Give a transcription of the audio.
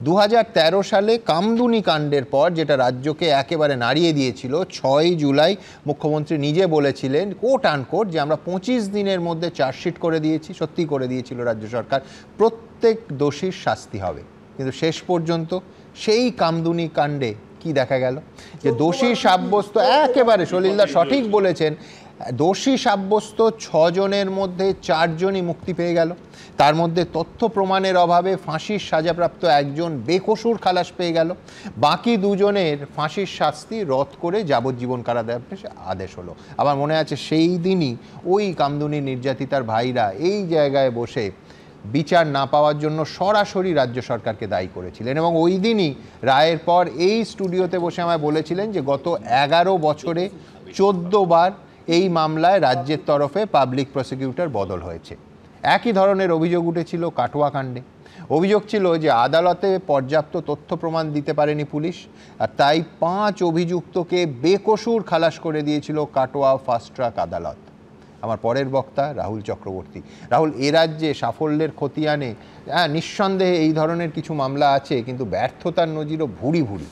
2013 সালে কামদুনি কাণ্ডের পর, যেটা রাজ্যকে একেবারে নাড়িয়ে দিয়েছিল, 6 জুলাই মুখ্যমন্ত্রী নিজে বলেছিলেন কোট আনকোট যে আমরা 25 দিনের মধ্যে চার্জশিট করে দিয়েছি। সত্যি করে দিয়েছিল রাজ্য সরকার, প্রত্যেক দোষীর শাস্তি হবে। কিন্তু শেষ পর্যন্ত সেই কামদুনি কাণ্ডে কি দেখা গেল? যে দোষী সাব্যস্ত, একেবারে সলিলদা সঠিক বলেছেন, দোষী সাব্যস্ত 6 জনের মধ্যে 4 জনই মুক্তি পেয়ে গেল। তার মধ্যে তথ্য প্রমাণের অভাবে ফাঁসির সাজাপ্রাপ্ত একজন বেকসুর খালাস পেয়ে গেল। বাকি 2 জনের ফাঁসির শাস্তি রদ করে যাবজ্জীবন কারাদণ্ডের আদেশ হলো। আমার মনে আছে সেই দিনই ওই কামদুনি নির্যাতিতার ভাইরা এই জায়গায় বসে বিচার না পাওয়ার জন্য সরাসরি রাজ্য সরকারকে দায়ী করেছিলেন, এবং ওই দিনই রায়ের পর এই স্টুডিওতে বসে আমায় বলেছিলেন যে গত 11 বছরে 14 বার এই মামলায় রাজ্যের তরফে পাবলিক প্রসিকিউটর বদল হয়েছে। একই ধরনের অভিযোগ উঠেছিল কাটোয়া কাণ্ডে। অভিযোগ ছিল যে আদালতে পর্যাপ্ত তথ্য প্রমাণ দিতে পারেনি পুলিশ, আর তাই 5 অভিযুক্তকে বেকসুর খালাস করে দিয়েছিল কাটোয়া ফাস্ট ট্র্যাক আদালত। আমার পরের বক্তা রাহুল চক্রবর্তী। রাহুল, এ রাজ্যে সাফল্যের খতিয়ানে নিঃসন্দেহে এই ধরনের কিছু মামলা আছে, কিন্তু ব্যর্থতার নজিরও ভুরি ভুরি।